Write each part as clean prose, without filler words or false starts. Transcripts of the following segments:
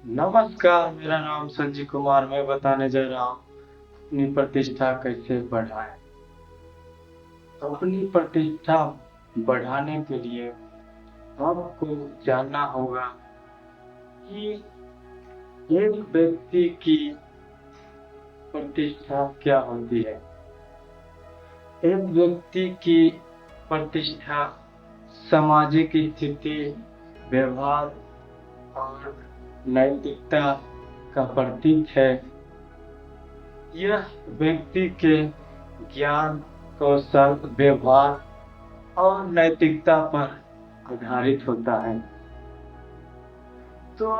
नमस्कार, मेरा नाम संजीव कुमार। मैं बताने जा रहा हूँ अपनी प्रतिष्ठा कैसे बढ़ाएं। अपनी प्रतिष्ठा बढ़ाने के लिए आपको जानना होगा कि एक व्यक्ति की प्रतिष्ठा क्या होती है। एक व्यक्ति की प्रतिष्ठा सामाजिक स्थिति, व्यवहार और नैतिकता का प्रतीक है। यह व्यक्ति के ज्ञान, कौशल, व्यवहार और नैतिकता पर आधारित होता है। तो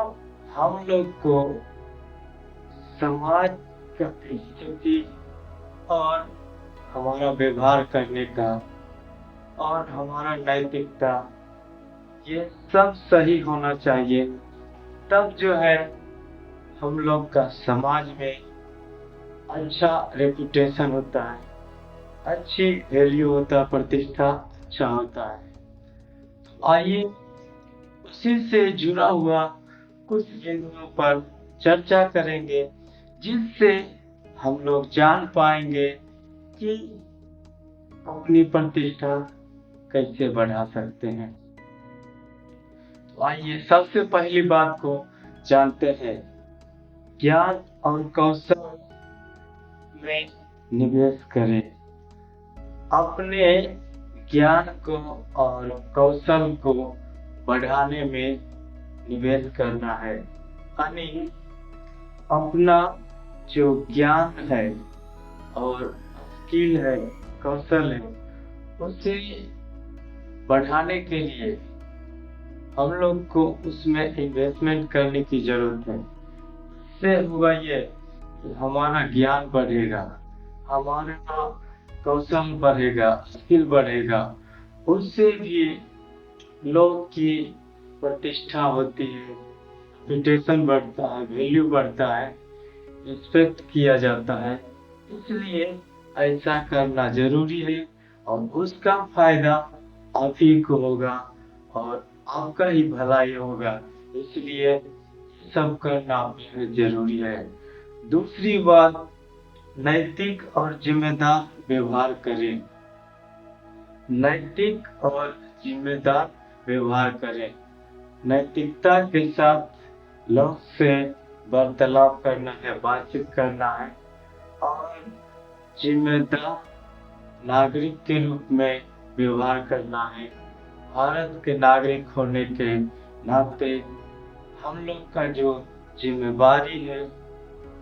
हम लोग को समाज का स्थिति और हमारा व्यवहार करने का और हमारा नैतिकता, ये सब सही होना चाहिए। तब जो है हम लोग का समाज में अच्छा रेपुटेशन होता है, अच्छी वैल्यू होता है, प्रतिष्ठा अच्छा होता है। आइए उसी से जुड़ा हुआ कुछ बिंदुओं पर चर्चा करेंगे, जिससे हम लोग जान पाएंगे कि अपनी प्रतिष्ठा कैसे बढ़ा सकते हैं। तो आइए सबसे पहली बात को जानते हैं। ज्ञान और कौशल में निवेश करें। अपने ज्ञान को और कौशल को बढ़ाने में निवेश करना है। यानी अपना जो ज्ञान है और स्किल है, कौशल है, उसे बढ़ाने के लिए हम लोग को उसमें इन्वेस्टमेंट करने की जरूरत है। इससे होगा ये कि हमारा ज्ञान बढ़ेगा, हमारा कौशल बढ़ेगा, स्किल बढ़ेगा। उससे भी लोग की प्रतिष्ठा होती है, रेपुटेशन बढ़ता है, वैल्यू बढ़ता है, रिस्पेक्ट किया जाता है। इसलिए ऐसा करना जरूरी है और उसका फायदा आप ही को होगा और आपका ही भलाई होगा। इसलिए सब करना बेहद जरूरी है। दूसरी बात, नैतिक और जिम्मेदार व्यवहार करें। नैतिक और जिम्मेदार व्यवहार करें। नैतिकता के साथ लोग से वार्तालाप करना है, बातचीत करना है और जिम्मेदार नागरिक के रूप में व्यवहार करना है। भारत के नागरिक होने के नाते हम लोग का जो जिम्मेवारी है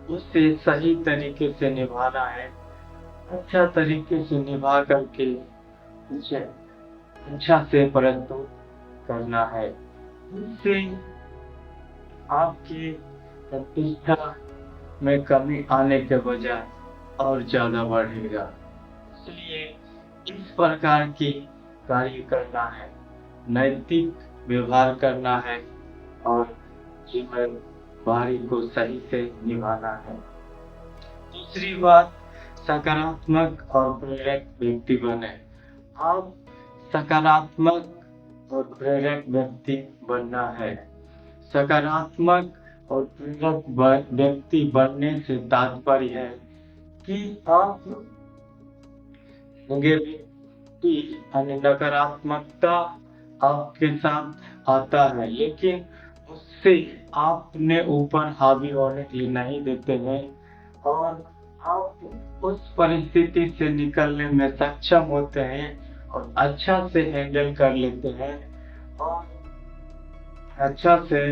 उसे सही तरीके से निभाना है। अच्छा तरीके से निभा करके उसे अच्छा से प्रस्तुत करना है। इससे आपकी प्रतिष्ठा में कमी आने के बजाय और ज्यादा बढ़ेगा। इसलिए इस प्रकार की कार्य करना है, नैतिक व्यवहार करना है और जिम्मेदारी को सही से निभाना है। दूसरी बात, सकारात्मक और प्रेरक व्यक्ति बने। आप सकारात्मक और प्रेरक व्यक्ति बनना है। सकारात्मक और प्रेरक व्यक्ति बनने से तात्पर्य है कि आप नेगेटिविटी यानी नकारात्मकता आपके साथ आता है, लेकिन उससे आपने ऊपर हावी होने के लिए नहीं देते हैं और आप उस परिस्थिति से निकलने में सक्षम होते हैं और अच्छा से हैंडल कर लेते हैं और अच्छा से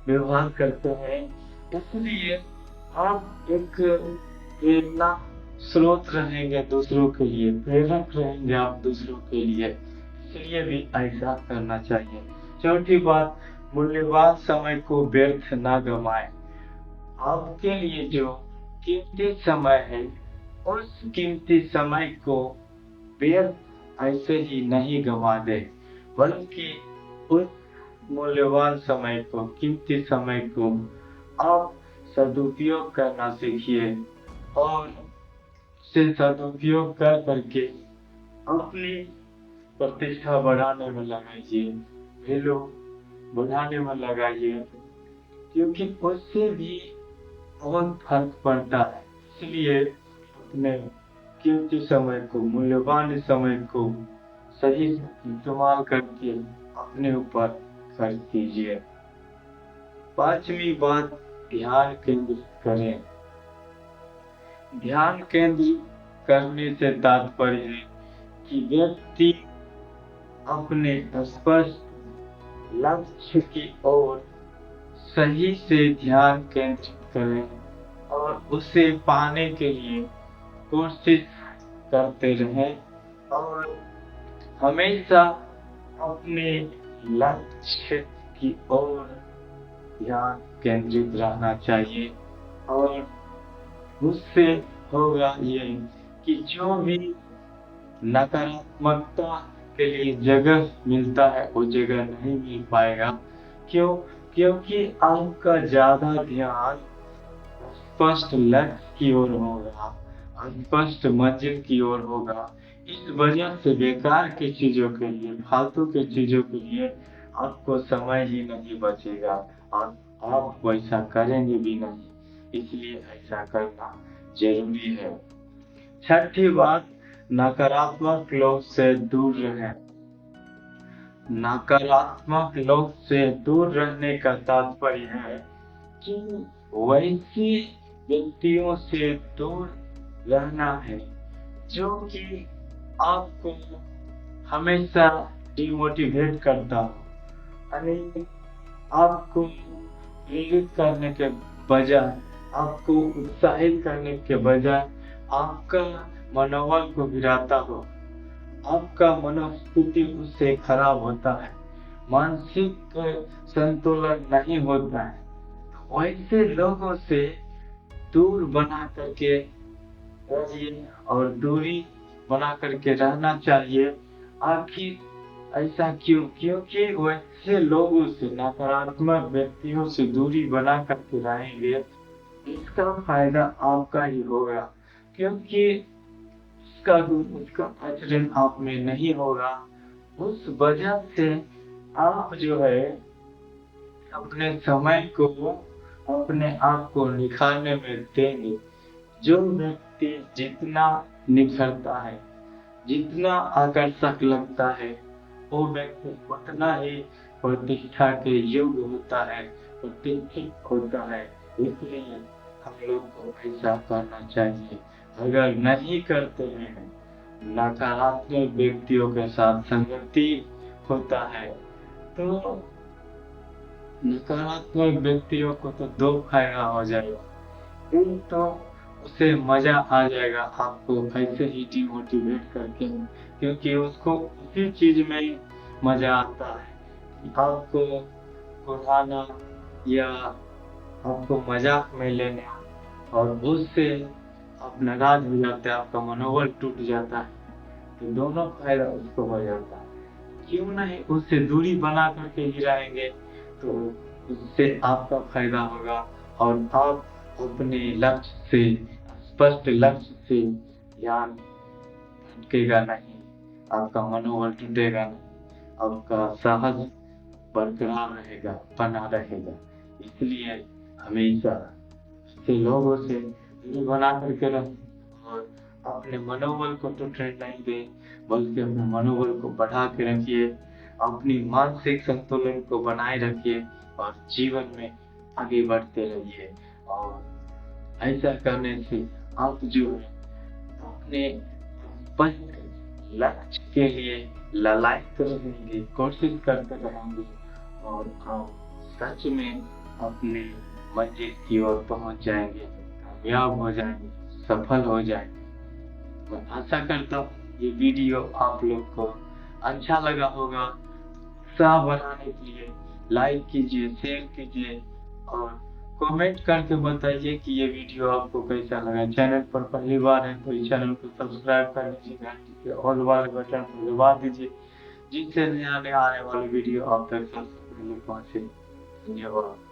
व्यवहार करते हैं। इसलिए आप एक प्रेरणा स्रोत रहेंगे दूसरों के लिए, प्रेरक रहेंगे आप दूसरों के लिए। इसलिए भी ऐसा करना चाहिए। चौथी बात, मूल्यवान समय को व्यर्थ ना गवाएं। आपके लिए जो कीमती समय है, उस कीमती समय को व्यर्थ ऐसे ही नहीं गवा दे, बल्कि उस मूल्यवान समय को, कीमती समय को आप सदुपयोग करना सीखिए और से सदुपयोग कर करके अपनी प्रतिष्ठा बढ़ाने में लगाइए, वैल्यू बढ़ाने में लगाइए। क्योंकि उससे भी बहुत फर्क पड़ता है। इसलिए अपने कीमती समय को, मूल्यवान समय को सही इस्तेमाल करके अपने ऊपर खर्च कीजिए। पांचवी बात, ध्यान केंद्रित करें। ध्यान केंद्रित करने से तात्पर्य है कि व्यक्ति अपने स्पष्ट लक्ष्य की ओर सही से ध्यान केंद्रित करें और उसे पाने के लिए कोशिश करते रहें और हमेशा अपने लक्ष्य की ओर ध्यान केंद्रित रहना चाहिए। और उससे होगा ये कि जो भी नकारात्मकता के लिए जगह मिलता है वो जगह नहीं मिल पाएगा। क्यों? क्योंकि आपका ज्यादा ध्यान स्पष्ट लक्ष्य की ओर होगा, स्पष्ट मंजिल की ओर होगा। इस वजह से बेकार की चीजों के लिए, फालतू की चीजों के लिए आपको समय ही नहीं बचेगा और आप वैसा करेंगे भी नहीं। इसलिए ऐसा करना जरूरी है। छठी बात, नकारात्मक लोग से दूर रहें। नकारात्मक लोग से दूर रहने का तात्पर्य है कि वैसे व्यक्तियों से दूर रहना है जो कि आपको हमेशा डिमोटिवेट करता हो, यानी आपको प्रेरित करने के बजाय, आपको उत्साहित करने के बजाय आपका मनोबल को गिराता हो, आपका मनोस्थिति उससे खराब होता है, मानसिक संतुलन नहीं होता है। वैसे लोगों से दूर बना करके रहिए और दूरी बना करके रहना चाहिए। आखिर ऐसा क्यों? क्योंकि वैसे लोगों से, नकारात्मक व्यक्तियों से दूरी बना करके रहेंगे, इसका फायदा आपका ही होगा। क्योंकि उसका आचरण आप में नहीं होगा। उस वजह से आप जो है अपने समय को, अपने आप को निखारने में देंगे। जो व्यक्ति जितना निखरता है, जितना आकर्षक लगता है, वो व्यक्ति उतना ही प्रतिष्ठा के योग्य होता है, प्रतिष्ठित होता है। इसलिए हम लोग को ऐसा करना चाहिए। अगर नहीं करते हैं, नकारात्मक व्यक्तियों के साथ संगति होता है, तो नकारात्मक व्यक्तियों को तो दो फायदा हो जाएगा। एक तो उसे मजा आ जाएगा आपको ऐसे ही डिमोटिवेट करके, क्योंकि उसको उसी चीज में मजा आता है, आपको उठाना या आपको मजाक में लेना, और उससे आप नाराज हो जाते हैं, आपका मनोबल टूट जाता है, तो दोनों फायदा उसको हो जाता है। क्यों नहीं उससे दूरी बना करके ही रहेंगे, तो उससे आपका फायदा होगा और आप अपने लक्ष्य से, स्पष्ट लक्ष्य से ध्यान भटकेगा नहीं, आपका मनोबल टूटेगा नहीं, आपका साहस बरकरार रहेगा, बना रहेगा। इसलिए हमेशा ऐसे लोगों से दूरी बना करके रहें और अपने मनोबल को टूटने नहीं दें, बल्कि अपने मनोबल को बढ़ा के रखिए, अपनी मानसिक संतुलन को बनाए रखिए और जीवन में आगे बढ़ते रहिए। और ऐसा करने से आप जो है अपने स्पष्ट लक्ष्य के लिए ललायत रहेंगे, कोशिश करते रहेंगे और आप सच में अपने मंजिल की ओर पहुंच जाएंगे, कामयाब हो जाएंगे, सफल हो जाएंगे। मैं आशा करता हूँ ये वीडियो आप लोग को अच्छा लगा होगा। उत्साह बढ़ाने के लिए लाइक कीजिए, शेयर कीजिए और कमेंट करके बताइए कि ये वीडियो आपको कैसा लगा। चैनल पर पहली बार है तो इस चैनल को सब्सक्राइब कर लीजिए, घंटी के ऑल वाले बटन को दबा दीजिए, जिससे नया आने वाले वीडियो आप तक सबसे पहले पहुंचे। धन्यवाद।